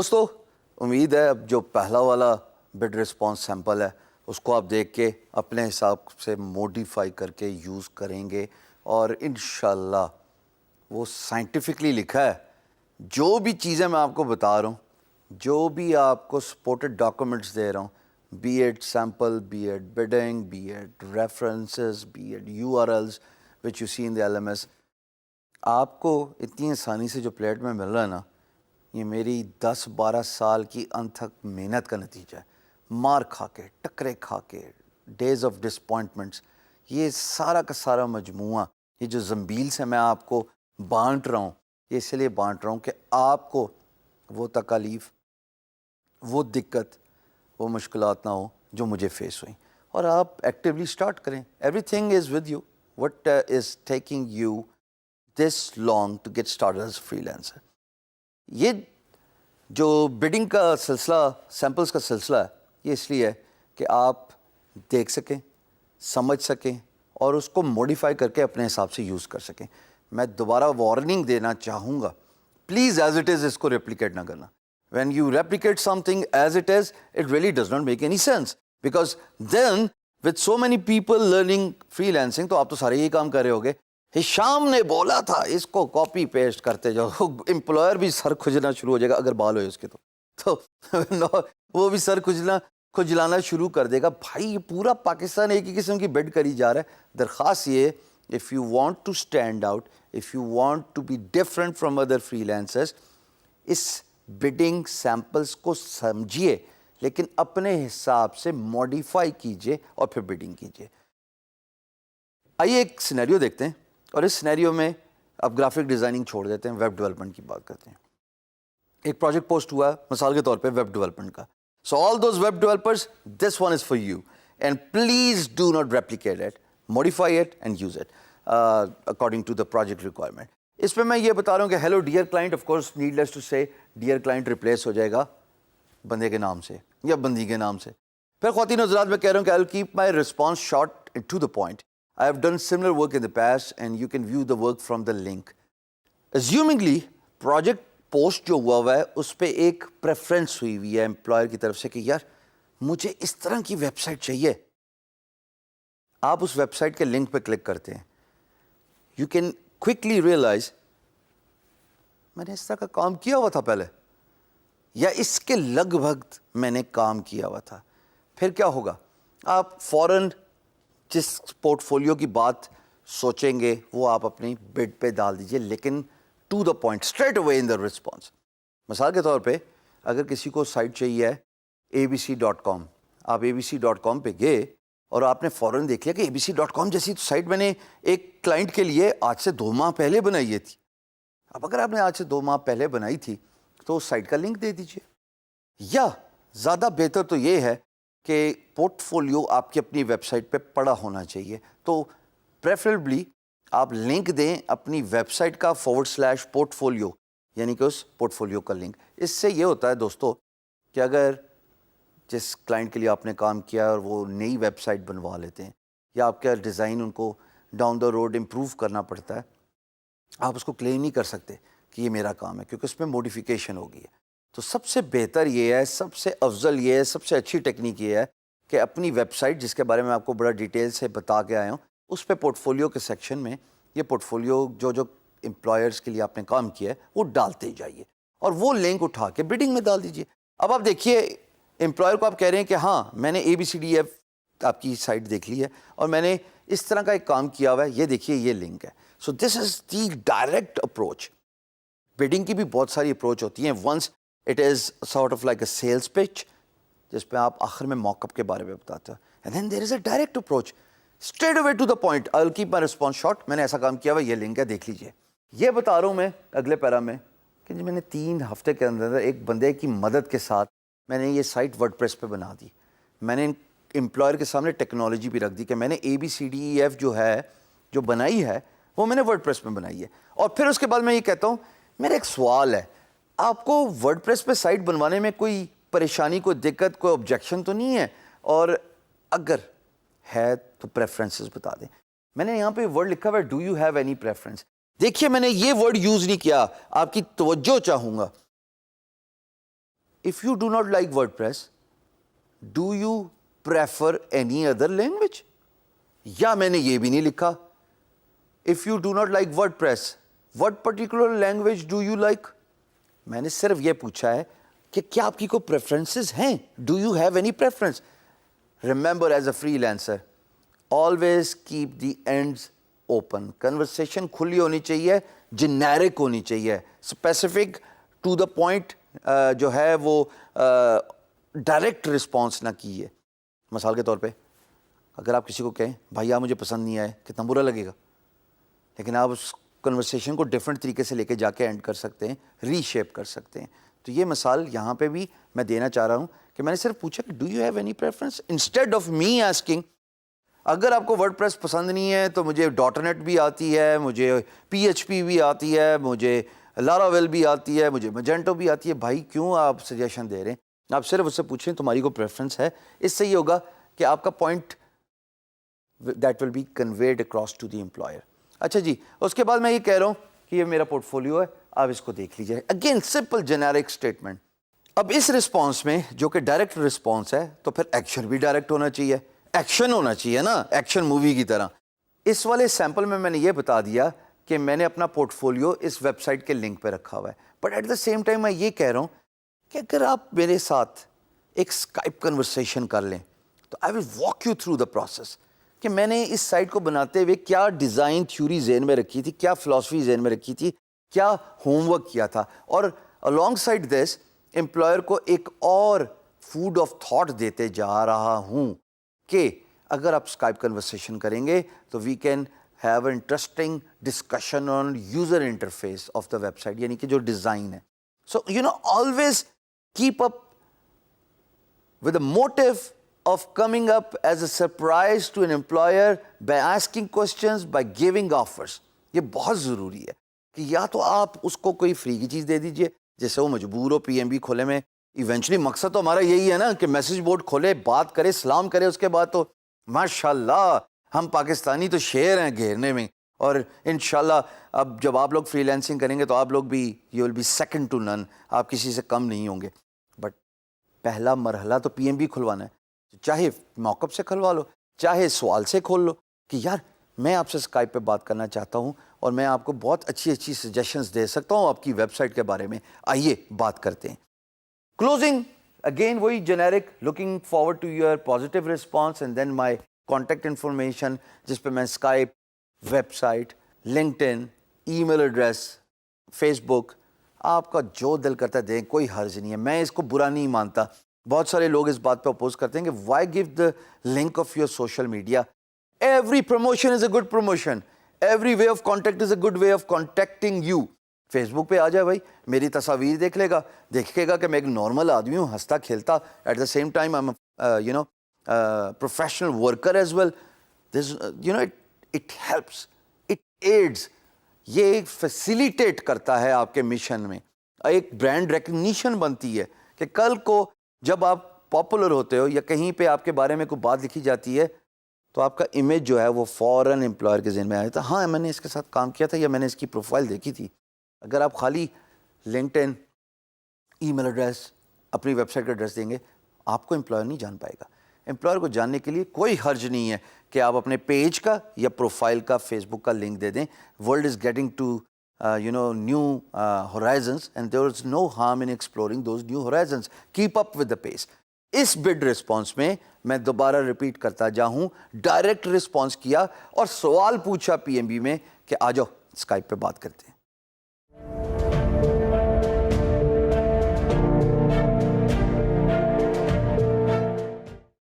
دوستو امید ہے اب جو پہلا والا بڈ رسپانس سیمپل ہے اس کو آپ دیکھ کے اپنے حساب سے موڈیفائی کر کے یوز کریں گے اور انشاءاللہ وہ سائنٹیفکلی لکھا ہے. جو بھی چیزیں میں آپ کو بتا رہا ہوں, جو بھی آپ کو سپورٹڈ ڈاکومنٹس دے رہا ہوں, be it sample, be it bidding, be it references, be it URLs which you see in the LMS, آپ کو اتنی آسانی سے جو پلیٹ میں مل رہا ہے نا, یہ میری 10-12 سال کی انتھک محنت کا نتیجہ ہے. مار کھا کے, ٹکرے کھا کے, ڈیز آف ڈسپوائنٹمنٹس, یہ سارا کا سارا مجموعہ, یہ جو زنبیل سے میں آپ کو بانٹ رہا ہوں, یہ اس لیے بانٹ رہا ہوں کہ آپ کو وہ تکالیف, وہ دقت, وہ مشکلات نہ ہو جو مجھے فیس ہوئیں, اور آپ ایکٹیولی سٹارٹ کریں. Everything is with you. What is taking you this long to get started as freelancer. یہ جو بڈنگ کا سلسلہ, سیمپلز کا سلسلہ ہے, یہ اس لیے ہے کہ آپ دیکھ سکیں, سمجھ سکیں اور اس کو موڈیفائی کر کے اپنے حساب سے یوز کر سکیں. میں دوبارہ وارننگ دینا چاہوں گا, پلیز ایز اٹ از اس کو ریپلیکیٹ نہ کرنا. When you replicate something as it is, it really does not make any sense. Because then, with so many people learning freelancing, تو آپ تو سارے یہی کام کر رہے ہوگے. ہشام نے بولا تھا, اس کو کاپی پیسٹ کرتے جاؤ. امپلائر بھی سر کھجنا شروع ہو جائے گا اگر بال ہوئے اس کے تو وہ بھی سر کھجلانا شروع کر دے گا. بھائی یہ پورا پاکستان ایک ہی قسم کی بڈ کری جا رہا ہے. درخواست یہ, if you want to stand out, if you want to be different from other freelancers, اس بڈنگ سیمپلز کو سمجھیے لیکن اپنے حساب سے موڈیفائی کیجئے اور پھر بڈنگ کیجئے. آئیے ایک سینیریو دیکھتے ہیں, اور اس سینیریو میں اب گرافک ڈیزائننگ چھوڑ دیتے ہیں, ویب ڈیولپمنٹ کی بات کرتے ہیں. ایک پروجیکٹ پوسٹ ہوا ہے مثال کے طور پہ ویب ڈیولپمنٹ کا. So all those web developers, this one is for you and please do not replicate it, modify it and use it according to the project requirement. اس پہ میں یہ بتا رہا ہوں کہ hello dear client, of course needless to say dear client replace ہو جائے گا بندے کے نام سے یا بندی کے نام سے. پھر خواتین حضرات میں کہہ رہا ہوں کہ I will keep my response short and to the point. I have done similar work in the past and you can view the work from the link. Assumingly project post جو ہوا ہے اس پہ ایک پریفرنس ہوئی ہے employer کی طرف سے کہ یار مجھے اس طرح کی ویب سائٹ چاہیے. آپ اس ویب سائٹ کے لنک پہ کلک کرتے ہیں, یو کین کوئکلی ریئلائز میں نے اس طرح کا کام کیا ہوا تھا پہلے, یا اس کے لگ بھگ میں نے کام کیا ہوا تھا. پھر کیا ہوگا, آپ فوراً جس پورٹ فولیو کی بات سوچیں گے وہ آپ اپنی بڈ پہ ڈال دیجئے, لیکن to the point, straight away in the response. مثال کے طور پہ اگر کسی کو سائٹ چاہیے abc.com, آپ abc.com پہ گئے اور آپ نے فوراً دیکھ لیا کہ abc.com جیسی سائٹ میں نے ایک کلائنٹ کے لیے آج سے 2 ماہ پہلے بنائی تھی. اب اگر آپ نے آج سے 2 ماہ پہلے بنائی تھی تو اس سائٹ کا لنک دے دیجئے. یا زیادہ بہتر تو یہ ہے کہ پورٹ فولیو آپ کی اپنی ویب سائٹ پہ پڑا ہونا چاہیے, تو پریفریبلی آپ لنک دیں اپنی ویب سائٹ کا /پورٹ فولیو, یعنی کہ اس پورٹ فولیو کا لنک. اس سے یہ ہوتا ہے دوستو کہ اگر جس کلائنٹ کے لیے آپ نے کام کیا اور وہ نئی ویب سائٹ بنوا لیتے ہیں یا آپ کا ڈیزائن ان کو ڈاؤن دا روڈ امپروو کرنا پڑتا ہے, آپ اس کو کلیم نہیں کر سکتے کہ یہ میرا کام ہے کیونکہ اس میں موڈیفیکیشن ہو گئی ہے. تو سب سے بہتر یہ ہے, سب سے افضل یہ ہے, سب سے اچھی ٹیکنیک یہ ہے کہ اپنی ویب سائٹ جس کے بارے میں آپ کو بڑا ڈیٹیل سے بتا کے آیا ہوں, اس پہ پورٹ فولیو کے سیکشن میں یہ پورٹ فولیو جو امپلائرس کے لیے آپ نے کام کیا ہے وہ ڈالتے جائیے اور وہ لنک اٹھا کے بڈنگ میں ڈال دیجیے. اب آپ دیکھیے امپلائر کو آپ کہہ رہے ہیں کہ ہاں میں نے ABCDF آپ کی سائٹ دیکھ لی ہے اور میں نے اس طرح کا ایک کام کیا ہوا ہے, یہ دیکھیے یہ لنک ہے. So this is the direct approach. Bidding کی بھی بہت ساری اپروچ ہوتی ہیں. Once it is sort of like a sales pitch جس پہ آپ آخر میں موک اپ کے بارے میں بتاتے ہیں, and then there is a direct approach straight away to the point. I will keep my response short. میں نے ایسا کام کیا ہوا, یہ لنک ہے دیکھ لیجیے. یہ بتا رہا ہوں میں اگلے پیرا میں کہ میں نے 3 ہفتے کے اندر ایک بندے کی مدد کے ساتھ میں نے یہ سائٹ ورڈپریس پہ بنا دی. میں نے امپلائر کے سامنے ٹیکنالوجی بھی رکھ دی کہ میں نے ABCDEF جو ہے جو بنائی ہے وہ میں نے ورڈپریس میں بنائی ہے. اور پھر اس کے بعد میں یہ کہتا ہوں میرا ایک سوال ہے, آپ کو ورڈپریس پہ سائٹ بنوانے میں کوئی پریشانی, کوئی دقت, کوئی آبجیکشن تو نہیں ہے؟ اور اگر ہے تو پریفرنسز بتا دیں. میں نے یہاں پہ ورڈ لکھا ہوا ہے do you have any preference. دیکھیے میں نے یہ ورڈ یوز نہیں کیا, آپ کی توجہ چاہوں گا. if you do not like WordPress, do you prefer any other language? یا میں نے یہ بھی نہیں لکھا if you do not like WordPress, what particular language do you like? میں نے صرف یہ پوچھا ہے کہ کیا آپ کی کوئی پریفرنسز ہیں. Do you have any preference? Remember, as a freelancer, always keep the ends open. Conversation کھلی ہونی چاہیے, generic ہونی چاہیے, specific to the point جو ہے وہ ڈائریکٹ رسپانس نہ کیے. مثال کے طور پہ اگر آپ کسی کو کہیں بھائی آپ مجھے پسند نہیں آئے, کتنا برا لگے گا, لیکن آپ اس کنورسیشن کو ڈفرینٹ طریقے سے لے کے جا کے اینڈ کر سکتے ہیں, ری شیپ کر سکتے ہیں. تو یہ مثال یہاں پہ بھی میں دینا چاہ رہا ہوں کہ میں نے صرف پوچھا کہ do you have any preference, instead of me asking. اگر آپ کو ورڈ پریس پسند نہیں ہے تو مجھے ڈاٹ نیٹ بھی آتی ہے, مجھے پی ایچ پی بھی آتی ہے, مجھے لاراویل بھی آتی ہے, مجھے میجنٹو بھی آتی ہے. بھائی کیوں آپ سجیشن دے رہے ہیں؟ آپ صرف اس سے پوچھیں تمہاری کو پریفرنس ہے. اس سے یہ ہوگا کہ آپ کا point that will be conveyed across to the employer. اچھا جی, اس کے بعد میں یہ کہہ رہا ہوں کہ یہ میرا پورٹ فولیو ہے, آپ اس کو دیکھ لیجیے. Again simple generic statement. اب اس رسپانس میں جو کہ ڈائریکٹ رسپانس ہے تو پھر ایکشن بھی ڈائریکٹ ہونا چاہیے, ایکشن ہونا چاہیے نا, ایکشن مووی کی طرح. اس والے سیمپل میں نے یہ بتا دیا کہ میں نے اپنا پورٹ فولیو اس ویب سائٹ کے لنک پہ رکھا ہوا ہے, but at the same time میں یہ کہہ رہا ہوں کہ اگر آپ میرے ساتھ ایک اسکائپ کنورسیشن کر لیں تو I will walk you through the process کہ میں نے اس سائٹ کو بناتے ہوئے کیا ڈیزائن تھیوری ذہن میں رکھی تھی, کیا فلاسفی ذہن میں رکھی تھی, کیا ہوم ورک کیا تھا, اور along side this امپلائر کو ایک اور فوڈ آف تھاٹ دیتے جا رہا ہوں کہ اگر آپ اسکائپ کنورسیشن کریں گے تو we can have an interesting discussion on user interface of the website, یعنی کہ جو ڈیزائن ہے. So you know always keep up with a motive of coming up as a surprise to an employer by asking questions, by giving offers. یہ بہت ضروری ہے کہ یا تو آپ اس کو کوئی فری کی چیز دے دیجئے جیسے وہ مجبور ہو پی ایم بی کھولے میں. ایونچولی مقصد تو ہمارا یہی ہے نا کہ میسج بورڈ کھولے, بات کرے, سلام کرے, اس کے بعد تو ماشاءاللہ ہم پاکستانی تو شیر ہیں گھیرنے میں. اور انشاءاللہ اب جب آپ لوگ فری لینسنگ کریں گے تو آپ لوگ بھی you will be second to none, آپ کسی سے کم نہیں ہوں گے. بٹ پہلا مرحلہ تو پی ایم بی کھلوانا ہے, چاہے موک اپ سے کھلوا لو, چاہے سوال سے کھول لو کہ یار میں آپ سے اسکائپ پہ بات کرنا چاہتا ہوں اور میں آپ کو بہت اچھی اچھی سجیشنز دے سکتا ہوں آپ کی ویب سائٹ کے بارے میں, آئیے بات کرتے ہیں. کلوزنگ اگین وہی generic, looking forward to your positive response and then my contact information جس پہ میں Skype, website, LinkedIn, email address, Facebook, آپ کا جو دل کرتا ہے دیں, کوئی حرج نہیں ہے, میں اس کو برا نہیں مانتا. بہت سارے لوگ اس بات پہ اپوز کرتے ہیں کہ why give the link of your social media. Every promotion is a good promotion, every way of contact is a good way of contacting you. Facebook پہ آ جائے بھائی, میری تصاویر دیکھے گا کہ میں ایک نارمل آدمی ہوں, ہنستا کھیلتا, at the same time I am you know professional worker as well. You know it helps, it aids, یہ فیسیلیٹیٹ کرتا ہے آپ کے مشن میں. ایک برانڈ ریکگنیشن بنتی ہے کہ کل کو جب آپ پاپولر ہوتے ہو یا کہیں پہ آپ کے بارے میں کوئی بات لکھی جاتی ہے تو آپ کا امیج جو ہے وہ فوراً امپلائر کے ذہن میں آیا تھا, ہاں میں نے اس کے ساتھ کام کیا تھا یا میں نے اس کی پروفائل دیکھی تھی. اگر آپ خالی لنکڈ ان, ای میل ایڈریس, اپنی ویب سائٹ کا ایڈریس دیں گے, آپ کو امپلائر نہیں جان پائے گا. امپلائر کو جاننے کے لیے کوئی حرج نہیں ہے کہ آپ اپنے پیج کا یا پروفائل کا فیس بک کا لنک دے دیں. World is getting to new horizons and there is no harm in exploring those new horizons. Keep up with the pace. اس بڈ رسپانس میں دوبارہ ریپیٹ کرتا جاؤں, ڈائریکٹ رسپانس کیا اور سوال پوچھا پی ایم بی میں کہ آ جاؤ اسکائپ پہ بات کرتے ہیں.